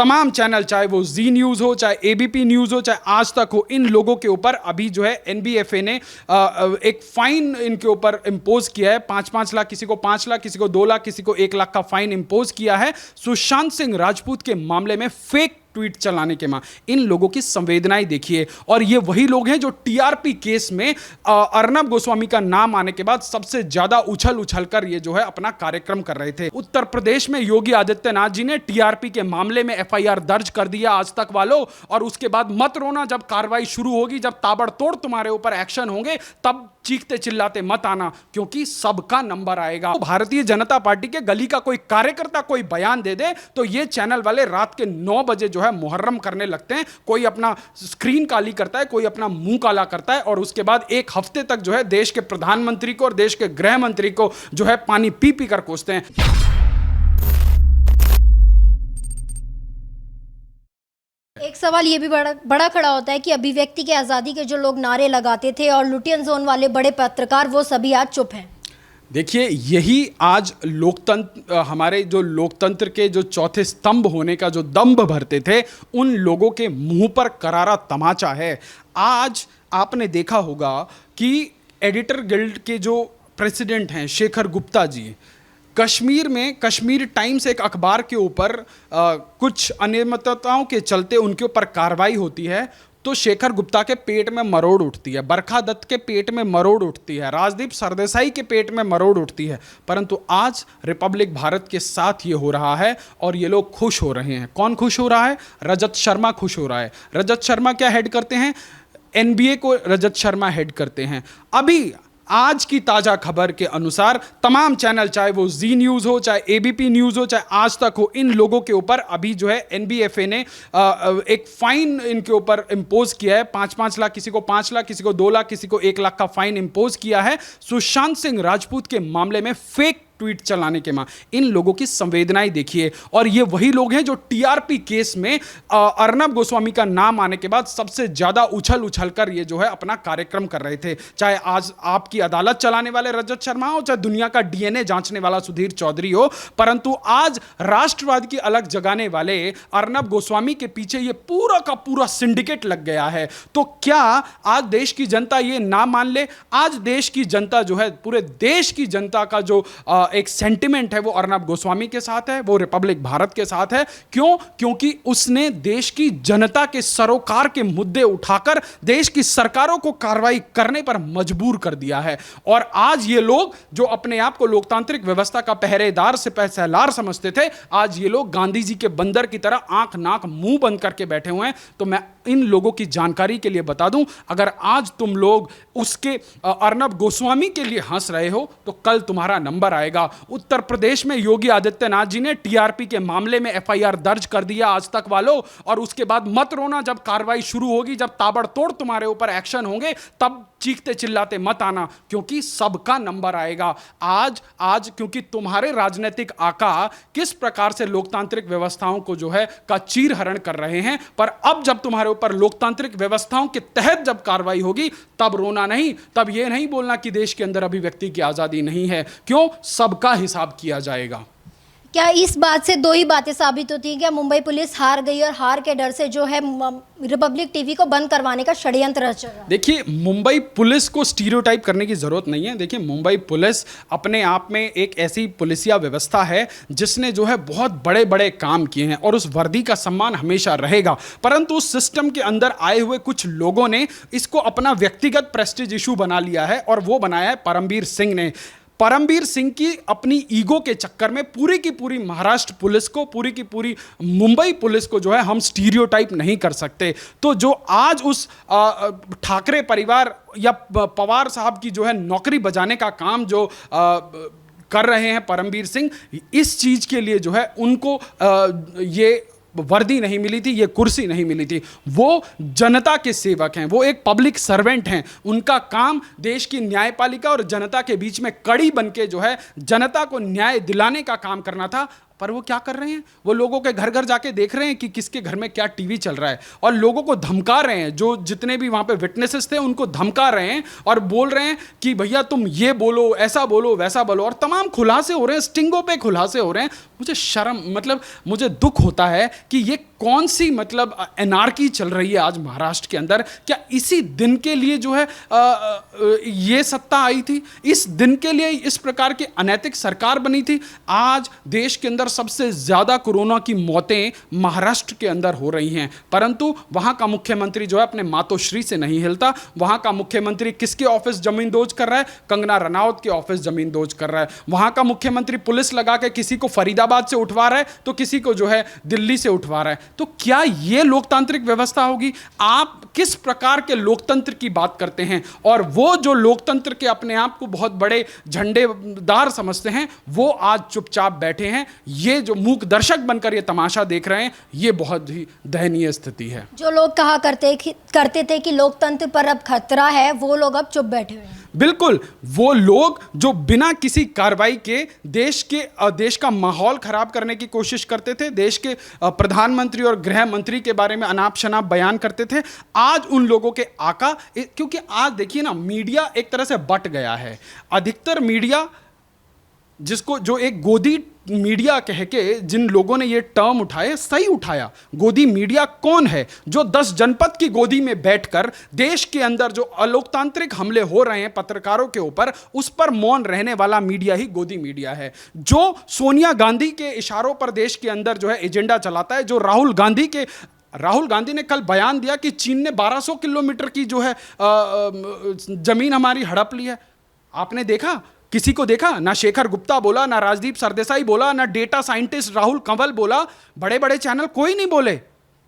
तमाम चैनल, चाहे वो जी न्यूज़ हो, चाहे एबीपी न्यूज़ हो, चाहे आज तक हो, इन लोगों के ऊपर अभी जो है एनबीएफए ने एक फाइन इनके ऊपर इंपोज किया है। 5-5 लाख, किसी को 5 लाख, किसी को 2 लाख, किसी को 1 लाख का फाइन इंपोज किया है सुशांत सिंह राजपूत के मामले में फेक ट्वीट चलाने के मां। इन लोगों की संवेदनाएं देखिए, और ये वही लोग हैं जो टीआरपी केस में अर्नब गोस्वामी का नाम आने के बाद सबसे ज्यादा उछल कर ये जो है अपना कार्यक्रम कर रहे थे। उत्तर प्रदेश में योगी आदित्यनाथ जी ने टीआरपी के मामले में एफआईआर दर्ज कर दिया आज तक वालों, और उसके बाद मत रोना, जब कार्रवाई शुरू होगी, जब ताबड़तोड़ तुम्हारे ऊपर एक्शन होंगे, तब चीखते चिल्लाते मत आना, क्योंकि सबका नंबर आएगा। तो भारतीय जनता पार्टी के गली का कोई कार्यकर्ता कोई बयान दे दे तो ये चैनल वाले रात के 9 बजे जो है मुहर्रम करने लगते हैं। कोई अपना स्क्रीन काली करता है, कोई अपना मुंह काला करता है, और उसके बाद एक हफ्ते तक जो है देश के प्रधानमंत्री को और देश के गृह मंत्री को जो है पानी पी पी कर कोसते हैं। एक सवाल ये भी बड़ा खड़ा होता है कि अभिव्यक्ति की आज़ादी के जो लोग नारे लगाते थे और लुटियन जोन वाले बड़े पत्रकार, वो सभी आज चुप हैं। देखिए, यही आज लोकतंत्र, हमारे जो लोकतंत्र के जो चौथे स्तंभ होने का जो दंभ भरते थे, उन लोगों के मुंह पर करारा तमाचा है। आज आपने देखा होगा कि एडिटर गिल्ड के जो प्रेसिडेंट हैं शेखर गुप्ता जी, कश्मीर में कश्मीर टाइम्स एक अखबार के ऊपर कुछ अनियमितताओं के चलते उनके ऊपर कार्रवाई होती है, तो शेखर गुप्ता के पेट में मरोड़ उठती है, बरखा दत्त के पेट में मरोड़ उठती है, राजदीप सरदेसाई के पेट में मरोड़ उठती है। परंतु आज रिपब्लिक भारत के साथ ये हो रहा है और ये लोग खुश हो रहे हैं। कौन खुश हो रहा है? रजत शर्मा खुश हो रहा है। रजत शर्मा क्या हेड करते हैं? एनबीए को रजत शर्मा हेड करते हैं। अभी आज की ताजा खबर के अनुसार तमाम चैनल, चाहे वो जी न्यूज़ हो, चाहे एबीपी न्यूज़ हो, चाहे आज तक हो, इन लोगों के ऊपर अभी जो है एनबीएफए ने एक फाइन इनके ऊपर इंपोज किया है। 5-5 लाख, किसी को 5 लाख, किसी को 2 लाख, किसी को 1 लाख का फाइन इंपोज किया है सुशांत सिंह राजपूत के मामले में फेक ट्वीट चलाने के मां। इन लोगों की संवेदनाएं देखिए, और ये वही लोग हैं जो टीआरपी केस में अर्नब गोस्वामी का नाम आने के बाद सबसे ज्यादा उछल कर ये जो है अपना कार्यक्रम कर रहे थे। चाहे आज आपकी अदालत चलाने वाले रजत शर्मा हो, चाहे दुनिया का डीएनए जांचने वाला सुधीर चौधरी हो, परंतु आज राष्ट्रवाद की अलग जगाने वाले अर्नब गोस्वामी के पीछे ये पूरा का पूरा सिंडिकेट लग गया है। तो क्या आज देश की जनता ये ना मान ले? आज देश की जनता जो है, पूरे देश की जनता का जो एक सेंटिमेंट है वो अर्नब गोस्वामी के साथ है, वो रिपब्लिक भारत के साथ है। क्यों? क्योंकि उसने देश की जनता के सरोकार के मुद्दे उठाकर देश की सरकारों को कार्रवाई करने पर मजबूर कर दिया है। और आज ये लोग जो अपने आप को लोकतांत्रिक व्यवस्था का पहरेदार सिपहसालार समझते थे, आज ये लोग गांधी जी के बंदर की तरह आंख नाक मुंह बंद करके बैठे हुए हैं। तो मैं इन लोगों की जानकारी के लिए बता दूं, अगर आज तुम लोग उसके अर्नब गोस्वामी के लिए हंस रहे हो तो कल तुम्हारा नंबर आएगा। उत्तर प्रदेश में योगी आदित्यनाथ जी ने टीआरपी के मामले में एफआईआर दर्ज कर दिया आज तक वालों, और उसके बाद मत रोना, जब कार्रवाई शुरू होगी, जब ताबड़तोड़ तुम्हारे ऊपर एक्शन होंगे, तब चीखते चिल्लाते मत आना, क्योंकि सबका नंबर आएगा। आज क्योंकि तुम्हारे राजनीतिक आका किस प्रकार से लोकतांत्रिक व्यवस्थाओं को जो है का चीरहरण कर रहे हैं, पर अब जब तुम्हारे ऊपर लोकतांत्रिक व्यवस्थाओं के तहत जब कार्रवाई होगी, तब रोना नहीं, तब यह नहीं बोलना कि देश के अंदर अभिव्यक्ति की आजादी नहीं है। क्यों? सबका हिसाब किया जाएगा। क्या इस बात से दो ही बातें साबित होती हैं? क्या मुंबई पुलिस हार गई और हार के डर से जो है रिपब्लिक टीवी को बंद करवाने का षड्यंत्र रच रहा है? देखिए, मुंबई पुलिस को स्टीरियोटाइप करने की जरूरत नहीं है। देखिए, मुंबई पुलिस अपने आप में एक ऐसी पुलिसिया व्यवस्था है जिसने जो है बहुत बड़े बड़े काम किए हैं, और उस वर्दी का सम्मान हमेशा रहेगा। परंतु उस सिस्टम के अंदर आए हुए कुछ लोगों ने इसको अपना व्यक्तिगत प्रेस्टीज इशू बना लिया है, और वो बनाया है परमबीर सिंह ने। परमबीर सिंह की अपनी ईगो के चक्कर में पूरी की पूरी महाराष्ट्र पुलिस को, पूरी की पूरी मुंबई पुलिस को जो है हम स्टीरियोटाइप नहीं कर सकते। तो जो आज उस ठाकरे परिवार या पवार साहब की जो है नौकरी बजाने का काम जो कर रहे हैं परमबीर सिंह, इस चीज़ के लिए जो है उनको ये वर्दी नहीं मिली थी, ये कुर्सी नहीं मिली थी। वो जनता के सेवक हैं, वो एक पब्लिक सर्वेंट हैं। उनका काम देश की न्यायपालिका और जनता के बीच में कड़ी बनके जो है जनता को न्याय दिलाने का काम करना था। पर वो क्या कर रहे हैं? वो लोगों के घर घर जाके देख रहे हैं कि किसके घर में क्या टीवी चल रहा है, और लोगों को धमका रहे हैं। जो जितने भी वहाँ पे विटनेसेस थे उनको धमका रहे हैं और बोल रहे हैं कि भैया तुम ये बोलो, ऐसा बोलो, वैसा बोलो, और तमाम खुलासे हो रहे हैं, स्टिंगों पे खुलासे हो रहे हैं। मुझे शर्म, मतलब मुझे दुख होता है कि ये कौन सी मतलब एनार्की चल रही है आज महाराष्ट्र के अंदर? क्या इसी दिन के लिए जो है ये सत्ता आई थी? इस दिन के लिए इस प्रकार की अनैतिक सरकार बनी थी? आज देश के अंदर सबसे ज्यादा कोरोना की मौतें महाराष्ट्र के अंदर हो रही हैं, परंतु वहां का मुख्यमंत्री जो है अपने मातोश्री से नहीं हिलता। वहां का मुख्यमंत्री किसके ऑफिस जमींदोज कर रहा है? कंगना रनौत के ऑफिस जमींदोज कर रहा है। वहां का मुख्यमंत्री पुलिस लगा के किसी को फरीदाबाद से उठवा रहा है तो किसी को जो है दिल्ली से उठवा रहा है। तो क्या यह लोकतांत्रिक व्यवस्था होगी? आप किस प्रकार के लोकतंत्र की बात करते हैं? और वो जो लोकतंत्र के अपने आप को बहुत बड़े झंडेदार समझते हैं, वो आज चुपचाप बैठे हैं। ये जो मूक दर्शक बनकर ये तमाशा देख रहे हैं, ये बहुत ही दयनीय स्थिति है। जो लोग कहा करते थे कि लोकतंत्र पर अब खतरा है, वो लोग अब चुप बैठे हुए हैं। बिल्कुल, वो लोग जो बिना किसी कार्रवाई के देश का माहौल खराब करने की कोशिश करते थे, देश के प्रधानमंत्री और गृह मंत्री के बारे में अनाप शनाप बयान करते थे, आज उन लोगों के आका, क्योंकि आज देखिए ना, मीडिया एक तरह से बट गया है। अधिकतर मीडिया जिसको जो एक गोदी मीडिया कह के जिन लोगों ने ये टर्म उठाए, सही उठाया। गोदी मीडिया कौन है? जो 10 जनपद की गोदी में बैठकर देश के अंदर जो अलोकतांत्रिक हमले हो रहे हैं पत्रकारों के ऊपर, उस पर मौन रहने वाला मीडिया ही गोदी मीडिया है। जो सोनिया गांधी के इशारों पर देश के अंदर जो है एजेंडा चलाता है, जो राहुल गांधी ने कल बयान दिया कि चीन ने 1200 किलोमीटर की जो है जमीन हमारी हड़प ली है। आपने देखा? किसी को देखा? ना शेखर गुप्ता बोला, ना राजदीप सरदेसाई बोला, ना डेटा साइंटिस्ट राहुल कंवल बोला, बड़े बड़े चैनल कोई नहीं बोले।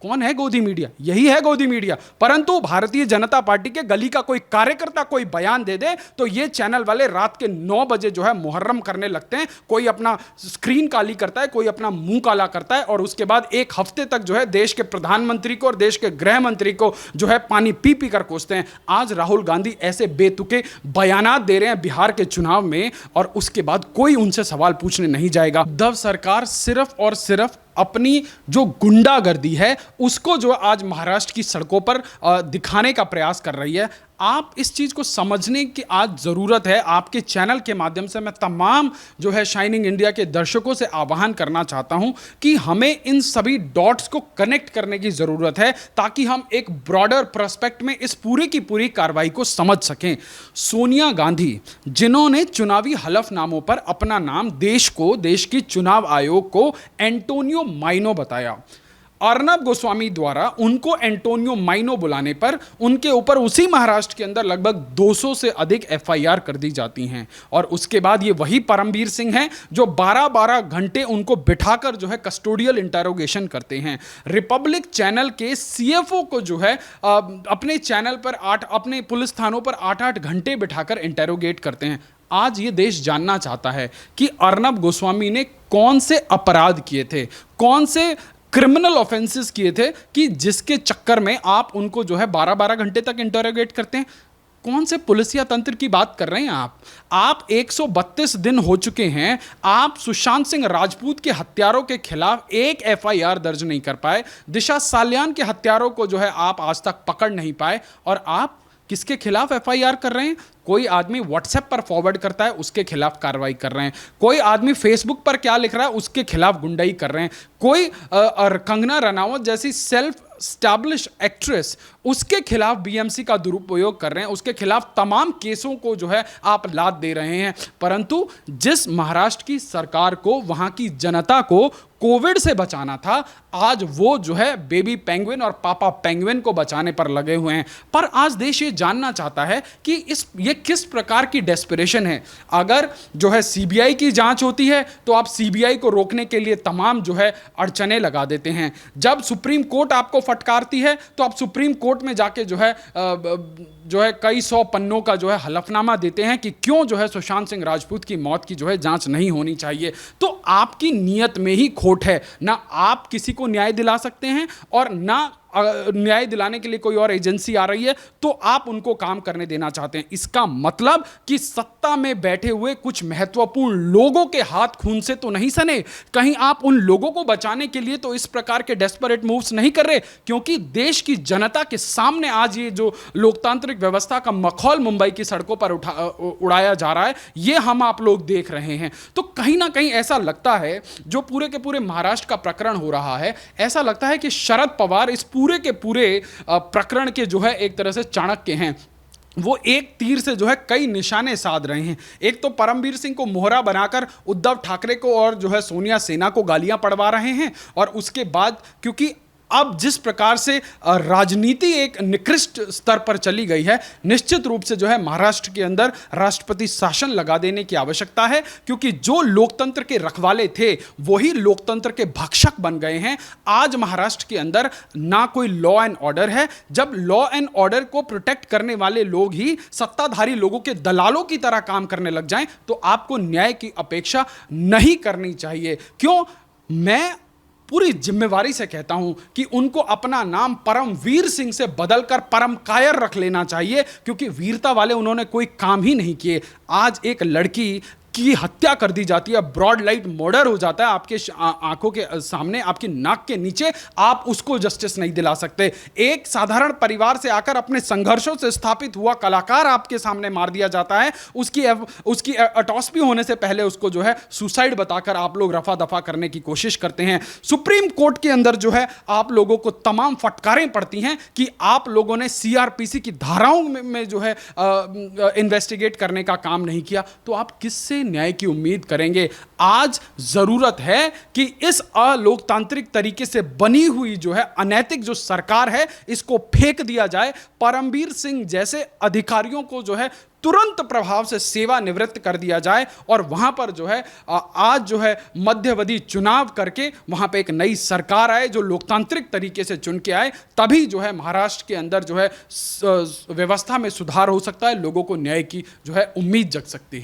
कौन है गोदी मीडिया? यही है गोदी मीडिया। परंतु भारतीय जनता पार्टी के गली का कोई कार्यकर्ता कोई बयान दे दे तो ये चैनल वाले रात के 9 बजे जो है मुहर्रम करने लगते हैं। कोई अपना स्क्रीन काली करता है, कोई अपना मुंह काला करता है, और उसके बाद एक हफ्ते तक जो है देश के प्रधानमंत्री को और देश के गृह मंत्री को जो है पानी पी पी कर कोसते हैं। आज राहुल गांधी ऐसे बेतुके बयानात दे रहे हैं बिहार के चुनाव में, और उसके बाद कोई उनसे सवाल पूछने नहीं जाएगा। उद्धव सरकार सिर्फ और सिर्फ अपनी जो गुंडागर्दी है उसको जो आज महाराष्ट्र की सड़कों पर दिखाने का प्रयास कर रही है। आप इस चीज़ को समझने की आज ज़रूरत है। आपके चैनल के माध्यम से मैं तमाम जो है शाइनिंग इंडिया के दर्शकों से आह्वान करना चाहता हूं कि हमें इन सभी डॉट्स को कनेक्ट करने की ज़रूरत है, ताकि हम एक ब्रॉडर पर्सपेक्ट में इस पूरी की पूरी कार्रवाई को समझ सकें। सोनिया गांधी, जिन्होंने चुनावी हलफनामों पर अपना नाम देश की चुनाव आयोग को एंटोनियो माइनो बताया, अर्नब गोस्वामी द्वारा उनको एंटोनियो माइनो बुलाने पर उनके ऊपर उसी महाराष्ट्र के अंदर लगभग 200 से अधिक एफआईआर कर दी जाती हैं। और उसके बाद ये वही परमबीर सिंह हैं जो 12-12 घंटे उनको बिठाकर जो है कस्टोडियल इंटरोगेशन करते हैं। रिपब्लिक चैनल के सीएफओ को जो है अपने चैनल पर अपने पुलिस थानों पर 8-8 घंटे बिठाकर इंटरोगेट करते हैं। आज ये देश जानना चाहता है कि अर्नब गोस्वामी ने कौन से अपराध किए थे, कौन से क्रिमिनल ऑफेंसेस किए थे कि जिसके चक्कर में आप उनको जो है 12-12 घंटे तक इंटरोगेट करते हैं। कौन से पुलिसिया तंत्र की बात कर रहे हैं आप 132 दिन हो चुके हैं, आप सुशांत सिंह राजपूत के हत्यारों के खिलाफ एक एफआईआर दर्ज नहीं कर पाए, दिशा सालियान के हत्यारों को जो है आप आज तक पकड़ नहीं पाए, और आप किसके खिलाफ एफआईआर कर रहे हैं? कोई आदमी व्हाट्सएप पर फॉरवर्ड करता है उसके खिलाफ कार्रवाई कर रहे हैं, कोई आदमी फेसबुक पर क्या लिख रहा है उसके खिलाफ गुंडाई कर रहे हैं, कोई कंगना रनावत जैसी सेल्फ स्टैब्लिश एक्ट्रेस उसके खिलाफ बीएमसी का दुरुपयोग कर रहे हैं, उसके खिलाफ तमाम केसों को जो है आप लाद दे रहे हैं। परंतु जिस महाराष्ट्र की सरकार को, वहां की जनता को कोविड से बचाना था, आज वो जो है बेबी पेंगुइन और पापा पेंगुइन को बचाने पर लगे हुए हैं। पर आज देश ये जानना चाहता है कि ये किस प्रकार की डेस्परेशन है। अगर जो है सीबीआई की जांच होती है तो आप सीबीआई को रोकने के लिए तमाम जो है अड़चने लगा देते हैं। जब सुप्रीम कोर्ट आपको फटकारती है तो आप सुप्रीम कोर्ट में जाके जो है कई 100 पन्नों का जो है हलफनामा देते हैं कि क्यों जो है सुशांत सिंह राजपूत की मौत की जो है जांच नहीं होनी चाहिए। तो आपकी नीयत में ही खोट है। ना आप किसी को न्याय दिला सकते हैं और ना न्याय दिलाने के लिए कोई और एजेंसी आ रही है तो आप उनको काम करने देना चाहते हैं। इसका मतलब कि सत्ता में बैठे हुए कुछ महत्वपूर्ण लोगों के हाथ खून से तो नहीं सने। कहीं आप उन लोगों को बचाने के लिए तो इस प्रकार के डेस्परेट मूव्स नहीं कर रहे, क्योंकि देश की जनता के सामने आज ये जो लोकतांत्रिक व्यवस्था का मखौल मुंबई की सड़कों पर उड़ाया जा रहा है, ये हम आप लोग देख रहे हैं। तो कहीं ना कहीं ऐसा लगता है, जो पूरे के पूरे महाराष्ट्र का प्रकरण हो रहा है, ऐसा लगता है कि शरद पवार इस पूरे के पूरे प्रकरण के जो है एक तरह से चाणक्य हैं। वो एक तीर से जो है कई निशाने साध रहे हैं। एक तो परमवीर सिंह को मोहरा बनाकर उद्धव ठाकरे को और जो है सोनिया सेना को गालियां पड़वा रहे हैं, और उसके बाद क्योंकि अब जिस प्रकार से राजनीति एक निकृष्ट स्तर पर चली गई है, निश्चित रूप से जो है महाराष्ट्र के अंदर राष्ट्रपति शासन लगा देने की आवश्यकता है, क्योंकि जो लोकतंत्र के रखवाले थे वही लोकतंत्र के भक्षक बन गए हैं। आज महाराष्ट्र के अंदर ना कोई लॉ एंड ऑर्डर है। जब लॉ एंड ऑर्डर को प्रोटेक्ट करने वाले लोग ही सत्ताधारी लोगों के दलालों की तरह काम करने लग जाएं, तो आपको न्याय की अपेक्षा नहीं करनी चाहिए। क्यों? मैं पूरी जिम्मेवारी से कहता हूं कि उनको अपना नाम परमवीर सिंह से बदलकर परम कायर रख लेना चाहिए, क्योंकि वीरता वाले उन्होंने कोई काम ही नहीं किए। आज एक लड़की की हत्या कर दी जाती है, ब्रॉड लाइट मर्डर हो जाता है आपके आंखों के सामने, आपकी नाक के नीचे, आप उसको जस्टिस नहीं दिला सकते। एक साधारण परिवार से आकर अपने संघर्षों से स्थापित हुआ कलाकार आपके सामने मार दिया जाता है। उसकी ऑटोप्सी होने से पहले उसको जो है सुसाइड बताकर आप लोग रफा दफा करने की कोशिश करते हैं। सुप्रीम कोर्ट के अंदर जो है आप लोगों को तमाम फटकारें पड़ती हैं कि आप लोगों ने सीआरपीसी की धाराओं में जो है इन्वेस्टिगेट करने का काम नहीं किया, तो आप किससे न्याय की उम्मीद करेंगे? आज जरूरत है कि इस अलोकतांत्रिक तरीके से बनी हुई जो है अनैतिक जो सरकार है, इसको फेंक दिया जाए। परमवीर सिंह जैसे अधिकारियों को जो है तुरंत प्रभाव से सेवानिवृत्त कर दिया जाए, और वहां पर जो है आज जो है मध्यावधि चुनाव करके वहां पे एक नई सरकार आए जो लोकतांत्रिक तरीके से चुन के आए। तभी जो है महाराष्ट्र के अंदर जो है व्यवस्था में सुधार हो सकता है, लोगों को न्याय की जो है उम्मीद जग सकती है।